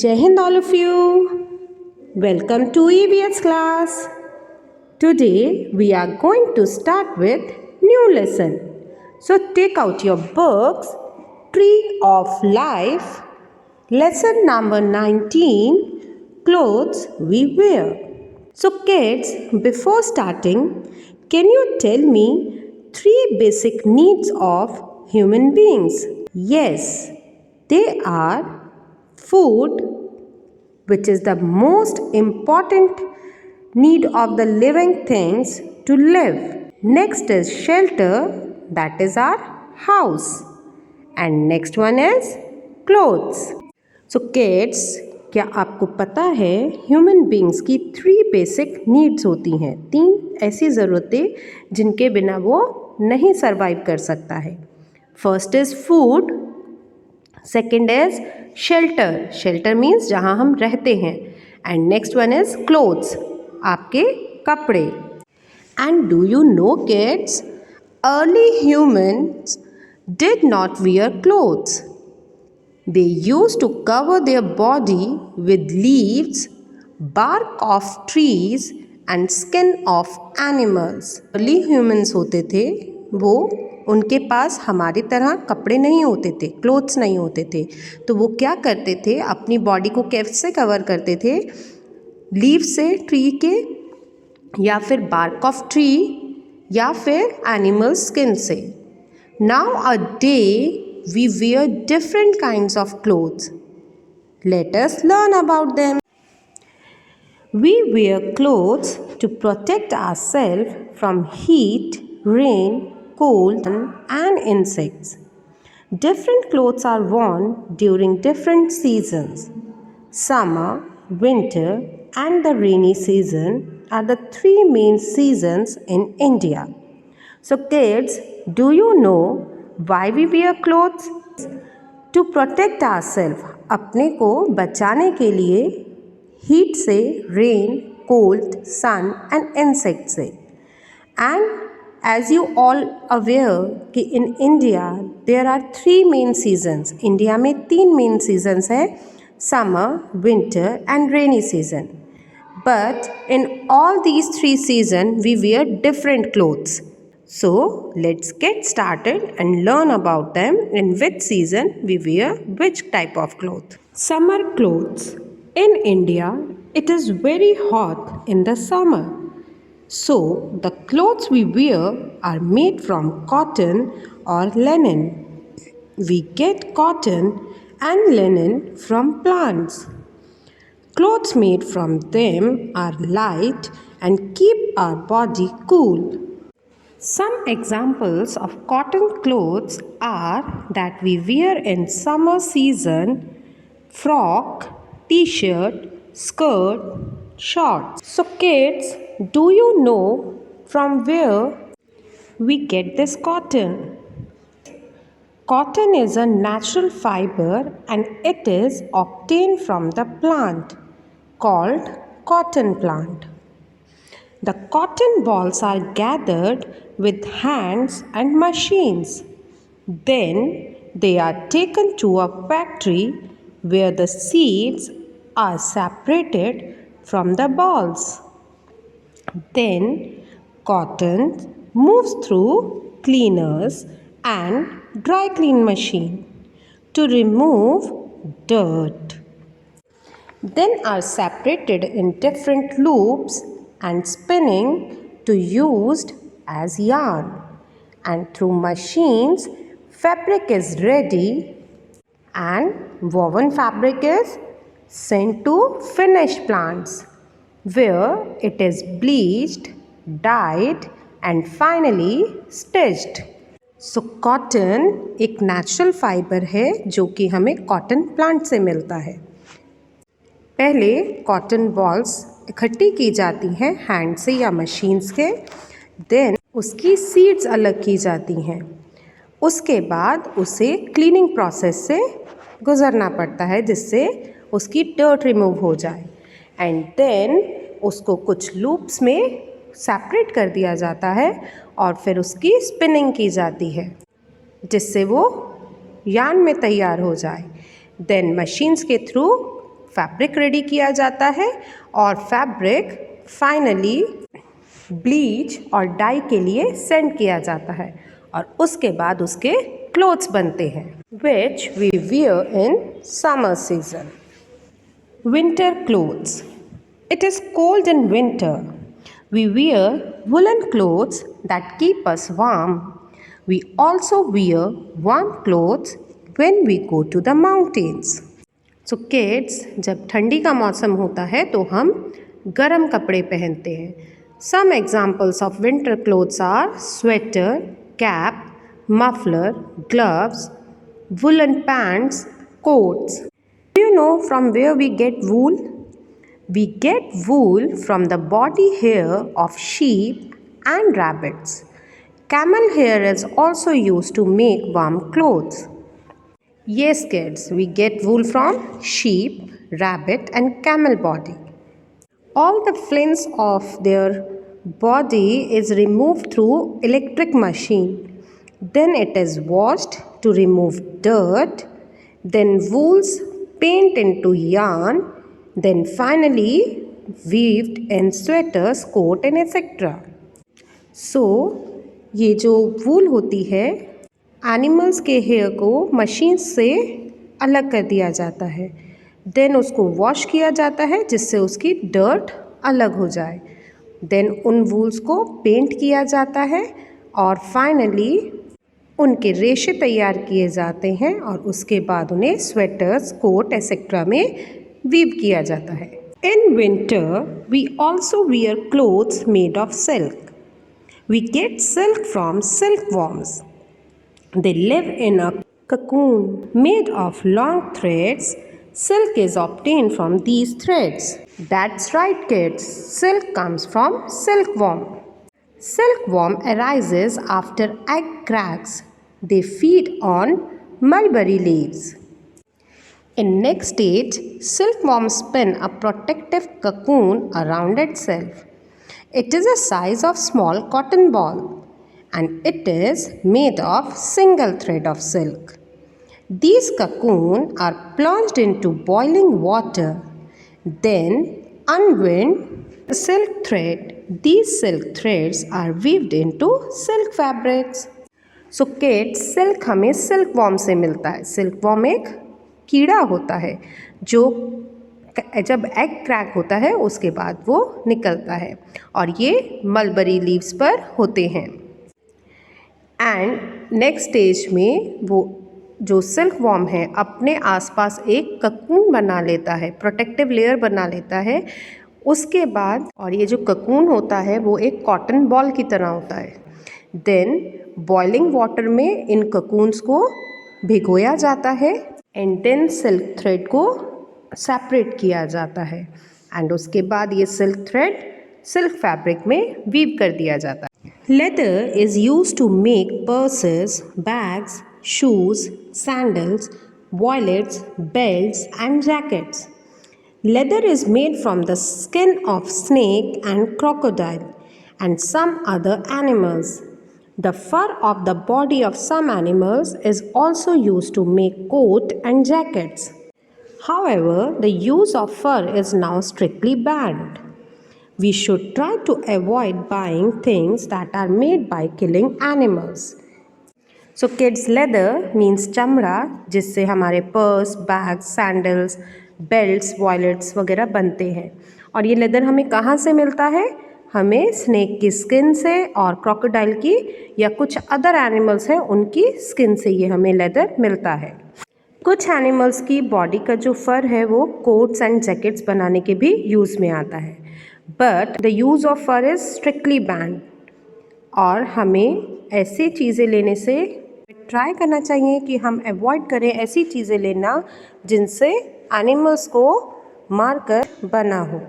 Jai Hind all of you. Welcome to EVS class. Today we are going to start with new lesson. So take out your books. Tree of Life. Lesson number 19. Clothes we wear. So kids, before starting, can you tell me 3 basic needs of human beings? Yes, they are food, which is the most important need of the living things to live. Next is shelter, that is our house. And next one is clothes. So kids, क्या आपको पता है human beings की 3 basic needs होती हैं? 3 ऐसी ज़रूरतें जिनके बिना वो नहीं सर्वाइव कर सकता है. First is food, second is shelter. Shelter means जहाँ हम रहते हैं. And next one is clothes, आपके कपड़े. And do you know kids, early humans did not wear clothes. They used to cover their body with leaves, bark of trees and skin of animals. Early humans होते थे, वो उनके पास हमारी तरह कपड़े नहीं होते थे, क्लोथ्स नहीं होते थे. तो वो क्या करते थे, अपनी बॉडी को कैसे कवर करते थे? लीव से, ट्री के, या फिर बार्क ऑफ ट्री, या फिर एनिमल स्किन से. Nowadays we wear different kinds of clothes. Let us learn about them. We wear clothes to protect ourselves from heat, rain, cold, and insects. Different clothes are worn during different seasons. Summer, winter, and the rainy season are the 3 main seasons in India. So kids, do you know why we wear clothes? To protect ourselves. अपने को बचाने के लिए heat से, rain, cold, sun and insect से. And as you all aware कि in India there are 3 main seasons. India में 3 main seasons हैं, summer, winter and rainy season. But in all these 3 season we wear different clothes. So let's get started and learn about them, in which season we wear which type of cloth. Summer clothes. In India, it is very hot in the summer. So the clothes we wear are made from cotton or linen. We get cotton and linen from plants. Clothes made from them are light and keep our body cool. Some examples of cotton clothes are that we wear in summer season: frock, t-shirt, skirt, shorts. So kids, do you know from where we get this cotton? Cotton is a natural fiber and it is obtained from the plant called cotton plant. The cotton balls are gathered with hands and machines. Then they are taken to a factory where the seeds are separated from the balls. Then cotton moves through cleaners and dry clean machine to remove dirt. Then are separated in different loops and spinning to used as yarn. And through machines, fabric is ready and woven fabric is sent to finished plants where it is bleached, dyed and finally stitched. So cotton एक natural fibre है जो कि हमें cotton plant से मिलता है. पहले cotton balls इकट्ठी की जाती हैं हैंड से या मशीन्स के. देन उसकी सीड्स अलग की जाती हैं. उसके बाद उसे क्लीनिंग प्रोसेस से गुज़रना पड़ता है जिससे उसकी डर्ट रिमूव हो जाए. एंड देन उसको कुछ लूप्स में सेपरेट कर दिया जाता है और फिर उसकी स्पिनिंग की जाती है जिससे वो यार्न में तैयार हो जाए. देन मशीन्स के थ्रू फैब्रिक रेडी किया जाता है और फैब्रिक फाइनली ब्लीच और डाई के लिए सेंड किया जाता है और उसके बाद उसके क्लोथ्स बनते हैं which we wear in summer season. Winter clothes. It is cold in winter. We wear woolen clothes that keep us warm. We also wear warm clothes when we go to the mountains. So kids, जब ठंडी का मौसम होता है तो हम गर्म कपड़े पहनते हैं. Some examples of winter clothes are sweater, cap, muffler, gloves, woolen pants, coats. Do you know from where we get wool? We get wool from the body hair of sheep and rabbits. Camel hair is also used to make warm clothes. Yes, kids, we get wool from sheep, rabbit, and camel body. All the flints of their body is removed through electric machine. Then it is washed to remove dirt. Then wools paint into yarn, then finally weaved in sweaters, coat and etc. So ये जो वूल होती है animals के hair को machine से अलग कर दिया जाता है. देन उसको वॉश किया जाता है जिससे उसकी डर्ट अलग हो जाए. देन उन वूल्स को पेंट किया जाता है और फाइनली उनके रेशे तैयार किए जाते हैं और उसके बाद उन्हें स्वेटर्स, कोट एक्सेट्रा में वीव किया जाता है. In winter we also wear clothes made of silk. We get silk from silk worms. They live in a cocoon made of long threads. Silk is obtained from these threads. That's right, kids. Silk comes from silkworm. Silkworm arises after egg cracks. They feed on mulberry leaves. In next stage, silkworm spin a protective cocoon around itself. It is the size of small cotton ball and it is made of single thread of silk. These cocoons are plunged into boiling water, then unwound silk thread. These silk threads are weaved into silk fabrics. So kids, silk हमें silkworm से मिलता है. Silkworm एक कीड़ा होता है जो जब एग क्रैक होता है उसके बाद वो निकलता है और ये मलबरी लीव्स पर होते हैं. एंड नेक्स्ट स्टेज में वो जो सिल्कवॉर्म है अपने आसपास एक ककून बना लेता है, प्रोटेक्टिव लेयर बना लेता है. उसके बाद और ये जो ककून होता है वो एक कॉटन बॉल की तरह होता है. देन बॉइलिंग वाटर में इन ककून्स को भिगोया जाता है एंड देन सिल्क थ्रेड को सेपरेट किया जाता है एंड उसके बाद ये सिल्क थ्रेड सिल्क फैब्रिक में वीव कर दिया जाता है. Leather is used to make purses, bags, shoes, sandals, wallets, belts and jackets. Leather is made from the skin of snake and crocodile and some other animals. The fur of the body of some animals is also used to make coat and jackets. However, the use of fur is now strictly banned. We should try to avoid buying things that are made by killing animals. So kids leather means चमड़ा जिससे हमारे purse, bags, sandals, belts, wallets वगैरह बनते हैं. और ये leather हमें कहाँ से मिलता है? हमें स्नेक की स्किन से और क्रोकोडाइल की या कुछ अदर एनिमल्स हैं उनकी स्किन से ये हमें लेदर मिलता है. कुछ एनिमल्स की बॉडी का जो फर है वो कोट्स एंड जैकेट्स बनाने के भी यूज़ में आता है. But the use of fur is strictly banned और हमें ऐसी चीज़ें लेने से ट्राई करना चाहिए कि हम अवॉइड करें ऐसी चीज़ें लेना जिनसे एनिमल्स को मारकर बना हो.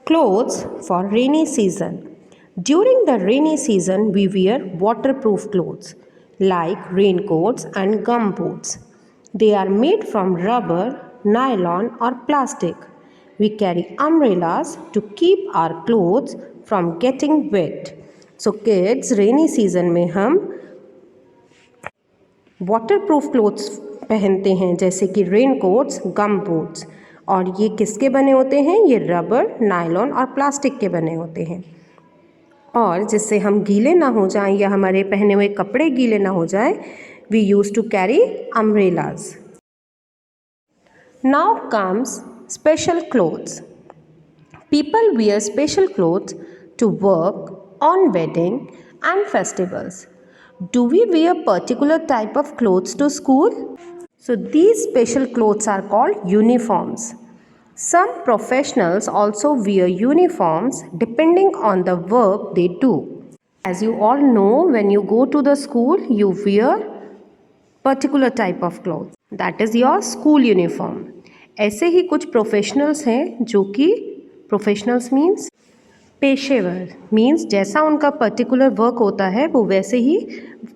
Clothes for rainy season. During the rainy season we wear waterproof clothes like raincoats and gum boots. They are made from rubber, nylon और plastic. We carry umbrellas to keep our clothes from getting wet. So kids, rainy season में हम waterproof clothes पहनते हैं, जैसे कि rain quotes, गम boots. और ये किसके बने होते हैं? ये रबर, नायलॉन और प्लास्टिक के बने होते हैं। और जिससे हम गीले ना हो जाएं या हमारे पहने हुए कपड़े गीले ना हो जाएं, we use to carry umbrellas. Now comes special clothes. People wear special clothes to work, on wedding and festivals. Do we wear particular type of clothes to school? So these special clothes are called uniforms. Some professionals also wear uniforms depending on the work they do. As you all know, when you go to the school, you wear particular type of clothes. That is your school uniform. ऐसे ही कुछ professionals हैं जो कि professionals means पेशेवर, means जैसा उनका particular work होता है वो वैसे ही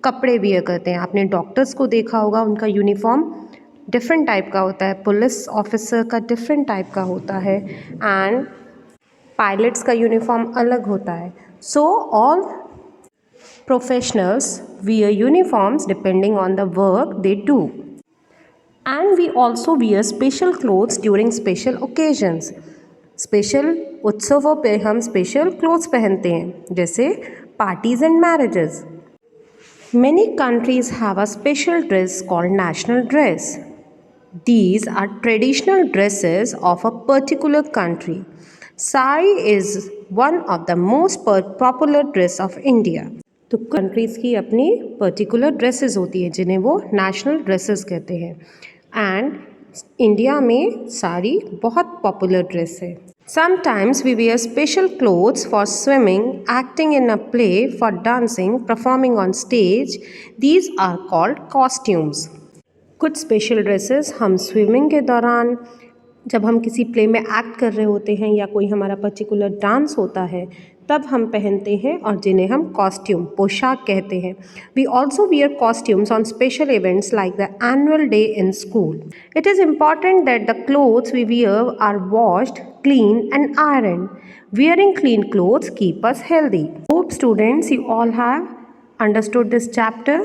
कपड़े वियर करते हैं। आपने डॉक्टर्स को देखा होगा, उनका यूनिफॉर्म डिफरेंट टाइप का होता है, पुलिस ऑफिसर का डिफरेंट टाइप का होता है, एंड पायलट्स का यूनिफॉर्म अलग होता है। So all professionals wear uniforms depending on the work they do. And we also wear special clothes during special occasions. Special उत्सवों पे हम स्पेशल क्लोथ्स पहनते हैं, जैसे parties and marriages. Many countries have a special dress called national dress. These are traditional dresses of a particular country. Sari is one of the most popular dress of India. तो countries की अपनी particular dresses होती हैं जिन्हें वो national dresses कहते हैं, and India में साड़ी बहुत पॉपुलर ड्रेस है। Sometimes we wear special clothes for swimming, acting in a play, for dancing, performing on stage. These are called costumes. कुछ स्पेशल ड्रेसेस हम स्विमिंग के दौरान, जब हम किसी प्ले में एक्ट कर रहे होते हैं या कोई हमारा पर्टिकुलर डांस होता है, तब हम पहनते हैं और जिन्हें हम कॉस्ट्यूम, पोशाक कहते हैं। We also wear costumes on special events like the annual day in school. It is important that the clothes we wear are washed, clean and ironed. Wearing clean clothes keep us healthy. Hope students you all have understood this chapter.